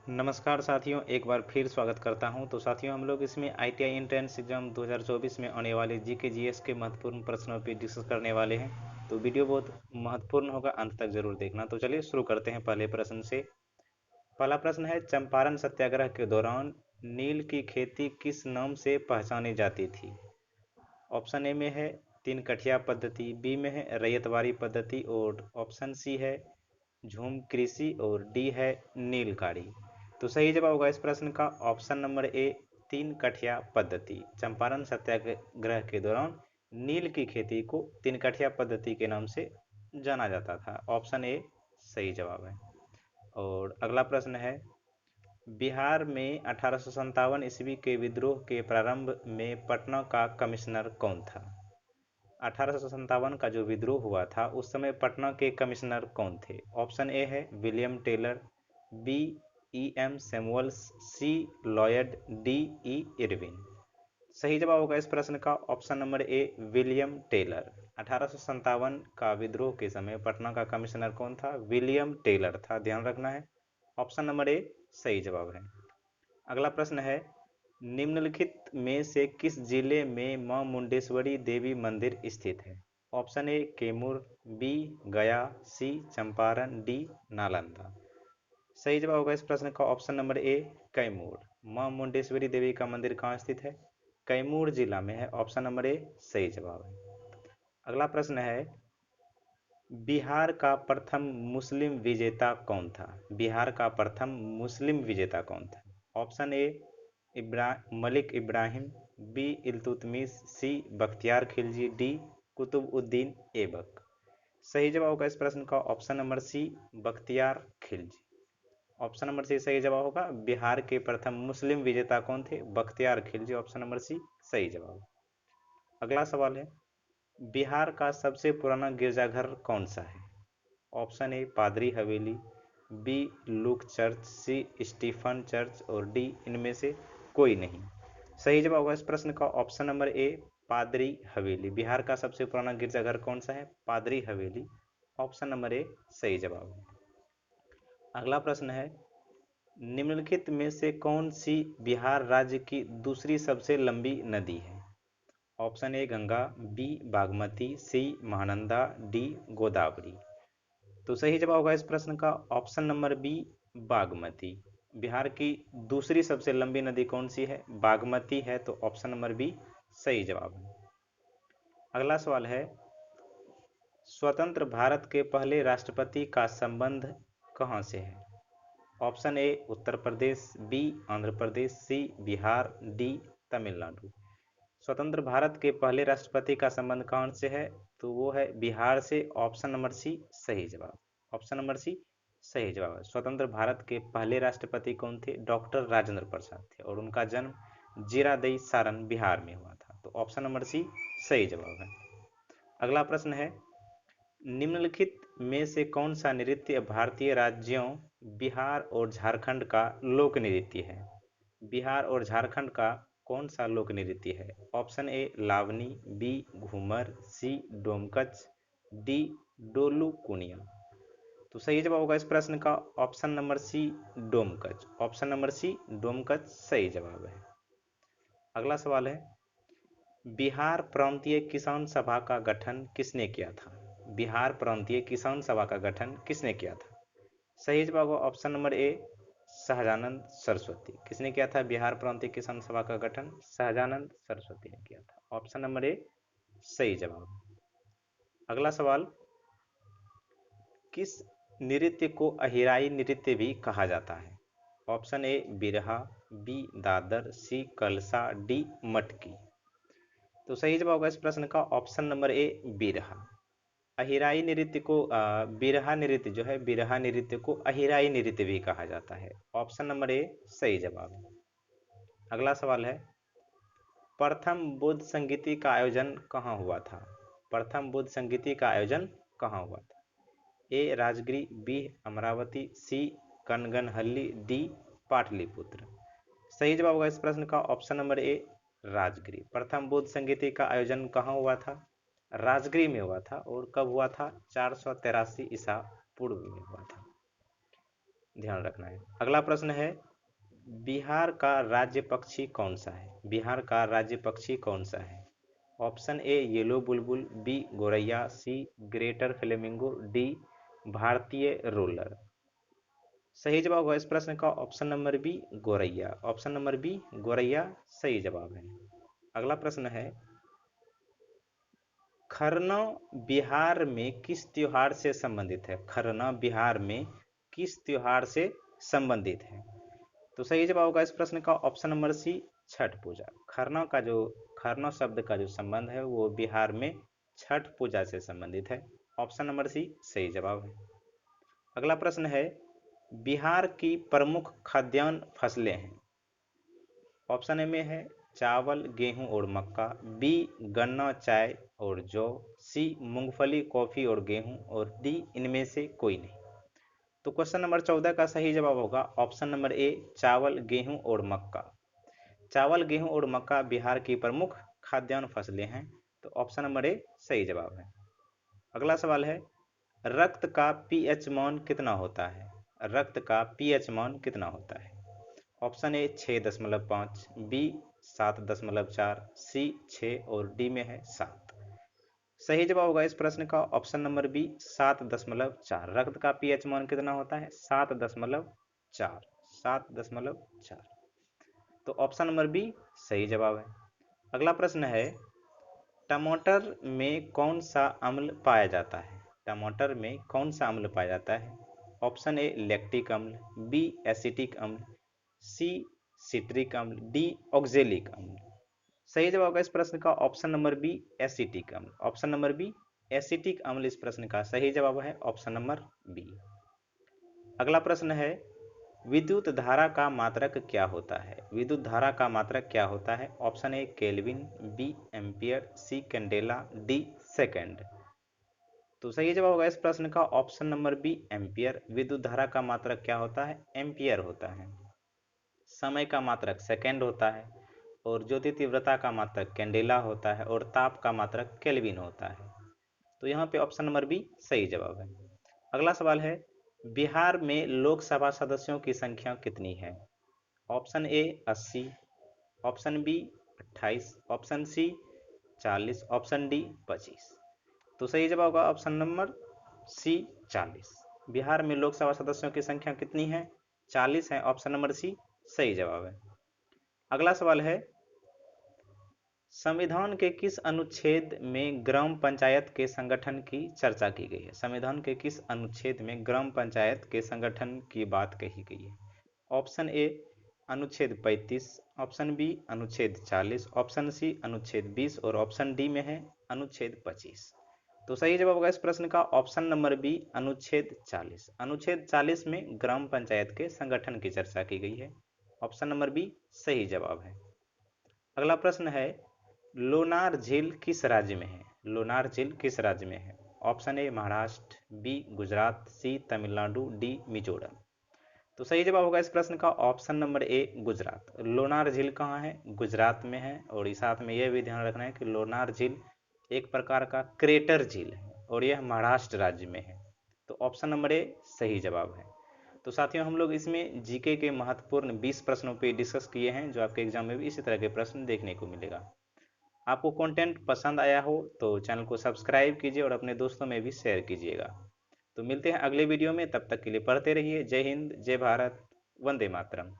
नमस्कार साथियों, एक बार फिर स्वागत करता हूं। तो साथियों, हम लोग इसमें आईटीआई एंट्रेंस एग्जाम 2024 में आने वाले जीके जीएस के महत्वपूर्ण प्रश्नों पर डिस्कस करने वाले हैं। तो वीडियो बहुत महत्वपूर्ण होगा, अंत तक जरूर देखना। तो चलिए शुरू करते हैं पहले प्रश्न से। पहला प्रश्न है, चंपारण सत्याग्रह के दौरान नील की खेती किस नाम से पहचानी जाती थी? ऑप्शन ए में है तीन कठिया पद्धति, बी में है रैयतवाड़ी पद्धति, और ऑप्शन सी है झूम कृषि, और डी है नीलकारी। तो सही जवाब होगा इस प्रश्न का ऑप्शन नंबर ए, तीन कठिया पद्धति। चंपारण सत्याग्रह के दौरान नील की खेती को तीन कठिया पद्धति के नाम से जाना जाता था। ऑप्शन ए सही जवाब है। और अगला प्रश्न है, बिहार में 1857 ईस्वी के विद्रोह के प्रारंभ में पटना का कमिश्नर कौन था? 1857 का जो विद्रोह हुआ था उस समय पटना के कमिश्नर कौन थे? ऑप्शन ए है William Taylor, B E M Samuels, C Lloyd, D E Irwin. सही जवाब होगा इस प्रश्न का option number A, William Taylor. 1857 का विद्रोह के समय पटना का कमिश्नर कौन था? विलियम टेलर था, ध्यान रखना है। ऑप्शन नंबर ए सही जवाब है। अगला प्रश्न है, निम्नलिखित में से किस जिले में मां मुंडेश्वरी देवी मंदिर स्थित है? ऑप्शन ए कैमूर, बी गया, सी चंपारण, डी नालंदा। सही जवाब होगा इस प्रश्न का ऑप्शन नंबर ए, कैमूर। मां मुंडेश्वरी देवी का मंदिर कहाँ स्थित है? कैमूर जिला में है। ऑप्शन नंबर ए सही जवाब है। अगला प्रश्न है, बिहार का प्रथम मुस्लिम विजेता कौन था? बिहार का प्रथम मुस्लिम विजेता कौन था? Option A Malik Ibrahim, B Iltutmish, C Bakhtiyar Khilji, D Qutbuddin Aibak. सही जवाब होगा इस प्रश्न का option number C, Bakhtiyar Khilji. Option number C सही जवाब होगा। बिहार के प्रथम मुस्लिम विजेता कौन थे? Bakhtiyar Khilji. Option number C सही जवाब। अगला सवाल है, बिहार का सबसे पुराना गिरजाघर कौन सा है? ऑप्शन ए पादरी हवेली, बी लूक चर्च, सी स्टीफन चर्च, और डी इनमें से कोई नहीं। सही जवाब होगा इस प्रश्न का ऑप्शन नंबर ए, पादरी हवेली। बिहार का सबसे पुराना गिरजाघर कौन सा है? पादरी हवेली। ऑप्शन नंबर ए सही जवाब है। अगला प्रश्न है, निम्नलिखित में से कौन सी बिहार राज्य की दूसरी सबसे लंबी नदी है? Option A Ganga, B Bagmati, C Mahananda, D Godavari. तो सही जवाब होगा इस प्रश्न का option number B, Bagmati. Bihar की दूसरी सबसे लंबी नदी कौन सी है? बागमती है। तो ऑप्शन नंबर बी सही जवाब है। अगला सवाल है, स्वतंत्र भारत के पहले राष्ट्रपति का संबंध कहां से है? Option A Uttar Pradesh, B Andhra Pradesh, C Bihar, D Tamil Nadu. स्वतंत्र भारत के पहले राष्ट्रपति का संबंध कौन से है? तो वो है बिहार से। ऑप्शन नंबर सी सही जवाब। ऑप्शन नंबर सी सही जवाब है। स्वतंत्र भारत के पहले राष्ट्रपति कौन थे? डॉक्टर राजेंद्र प्रसाद थे, और उनका जन्म जीरादेई सारण बिहार में हुआ था। तो ऑप्शन नंबर सी सही जवाब है। अगला प्रश्न है, निम्नलिखित में से कौन सा नृत्य भारतीय राज्यों बिहार और झारखंड का लोक नृत्य है? बिहार और झारखंड का कौन सा लोक नृत्य है? Option A Lavani, B Ghoomar, C Domkach, D Dollu Kuniya. तो सही जवाब होगा इस प्रश्न का option number C, Domkach. Option number C Domkach सही जवाब है। अगला सवाल है, बिहार प्रांतीय किसान सभा का गठन किसने किया था? बिहार प्रांतीय किसान सभा का गठन किसने किया था? सही जवाब होगा ऑप्शन नंबर ए, सहजानंद सरस्वती। किसने किया था बिहार प्रांतीय किसान सभा का गठन? सहजानंद सरस्वती ने किया था। ऑप्शन नंबर ए सही जवाब। अगला सवाल, किस नृत्य को अहिराई नृत्य भी कहा जाता है? ऑप्शन ए बिरहा, बी दादर, सी कलसा, डी मटकी। तो सही जवाब होगा इस प्रश्न का ऑप्शन नंबर ए, बिरहा। अहिराई नृत्य को बिरहा नृत्य जो है, बिरहा नृत्य को अहिराई नृत्य भी कहा जाता है। ऑप्शन नंबर ए सही जवाब है। अगला सवाल है, प्रथम बुद्ध संगीति का आयोजन कहाँ हुआ था? प्रथम बुद्ध संगीति का आयोजन कहाँ हुआ था? ए राजगिरी, बी अमरावती, सी कनगनहल्ली, डी पाटलिपुत्र। सही जवाब होगा इस प्रश्न का ऑप्शन नंबर ए, राजगिरी। प्रथम बुद्ध संगीति का आयोजन कहाँ हुआ था? राजगिरी में हुआ था। और कब हुआ था? 483 ईसा पूर्व में हुआ था। ध्यान रखना है। अगला प्रश्न है, बिहार का राज्य पक्षी कौन सा है? बिहार का राज्य पक्षी कौन सा है? ऑप्शन ए येलो बुलबुल, बी गोरैया, सी ग्रेटर फ्लेमिंगो, डी भारतीय रोलर। सही जवाब होगा इस प्रश्न का ऑप्शन नंबर बी गोरैया। ऑप्शन नंबर बी गोरैया सही जवाब है। अगला प्रश्न है, खरना बिहार में किस त्योहार से संबंधित है? खरना बिहार में किस त्योहार से संबंधित है? तो सही जवाब होगा इस प्रश्न का ऑप्शन नंबर सी छठ पूजा। खरना शब्द का जो संबंध है वो बिहार में छठ पूजा से संबंधित है। ऑप्शन नंबर सी सही जवाब है। अगला प्रश्न है, बिहार की प्रमुख खाद्यान्न फसलें हैं। ऑप्शन ए में है चावल गेहूं और मक्का, बी गन्ना चाय और जौ, सी मूंगफली कॉफी और गेहूं, और डी इनमें से कोई नहीं। तो क्वेश्चन नंबर 14 का सही जवाब होगा ऑप्शन नंबर ए चावल गेहूं और मक्का। चावल गेहूं और मक्का बिहार की प्रमुख खाद्यान्न फसलें हैं। तो ऑप्शन नंबर ए सही जवाब है। अगला सवाल है, रक्त का पीएच मान कितना होता है? रक्त का पीएच मान कितना होता है? ऑप्शन ए 6.5, बी 7.4, सी 6 और डी में है 7। सही जवाब होगा इस प्रश्न का ऑप्शन नंबर बी 7.4। रक्त का पीएच मान कितना होता है? 7.4। 7.4। तो ऑप्शन नंबर बी सही जवाब है। अगला प्रश्न है, टमाटर में कौन सा अम्ल पाया जाता है? टमाटर में कौन सा अम्ल पाया जाता है? ऑप्शन ए लैक्टिक अम्ल, बी एसिटिक अम्ल, सी सिट्रिक अम्ल, डी ऑक्जेलिक अम्ल। सही जवाब होगा इस प्रश्न का ऑप्शन नंबर बी एसिटिक अम्ल। ऑप्शन नंबर बी एसिटिक अम्ल इस प्रश्न का सही जवाब है। Option number B. अगला प्रश्न है, विद्युत धारा का मात्रक क्या होता है? विद्युत धारा का मात्रक क्या होता है? Option A kelvin, B ampere, C candela, D second. तो सही जवाब होगा इस प्रश्न का ऑप्शन नंबर बी एम्पियर। विद्युत धारा का मात्रक क्या होता है? एम्पियर होता है। समय का मात्रक सेकेंड होता है, और ज्योति तीव्रता का मात्रक कैंडेला होता है, और ताप का मात्रक केल्विन होता है। तो यहाँ पे ऑप्शन नंबर बी सही जवाब है। अगला सवाल है, बिहार में लोकसभा सदस्यों की संख्या कितनी है? Option A 80, option B 28, option C 40, option D 25। तो सही जवाब होगा ऑप्शन नंबर सी 40। बिहार में लोकसभा सदस्यों की संख्या कितनी है? 40 है। ऑप्शन नंबर सी सही जवाब है। अगला सवाल है, संविधान के किस अनुच्छेद में ग्राम पंचायत के संगठन की चर्चा की गई है? संविधान के किस अनुच्छेद में ग्राम पंचायत के संगठन की बात कही गई है? ऑप्शन ए अनुच्छेद 35, ऑप्शन बी अनुच्छेद 40, ऑप्शन सी अनुच्छेद 20 और ऑप्शन डी में है अनुच्छेद 25। तो सही जवाब होगा इस प्रश्न का ऑप्शन नंबर बी अनुच्छेद 40। अनुच्छेद 40 में ग्राम पंचायत के संगठन की चर्चा की गई है। ऑप्शन नंबर बी सही जवाब है। अगला प्रश्न है, लोनार झील किस राज्य में है? लोनार झील किस राज्य में है? Option A Maharashtra, B Gujarat, C Tamil Nadu, D Mizoram. तो सही जवाब होगा इस प्रश्न का option number A Gujarat. Lonar झील कहाँ है? गुजरात में है। और इस साथ में यह भी ध्यान रखना है कि लोनार झील एक प्रकार का क्रेटर झील है और यह महाराष्ट्र राज्य में है। तो ऑप्शन नंबर ए सही जवाब है। तो साथियों, हम लोग इसमें जीके के महत्वपूर्ण 20 प्रश्नों पे डिस्कस किए हैं, जो आपके एग्जाम में भी इसी तरह के प्रश्न देखने को मिलेगा। आपको कंटेंट पसंद आया हो तो चैनल को सब्सक्राइब कीजिए और अपने दोस्तों में भी शेयर कीजिएगा। तो मिलते हैं अगले वीडियो में, तब तक के लिए पढ़ते रहिए। जय हिंद, जय भारत, वंदे मातरम।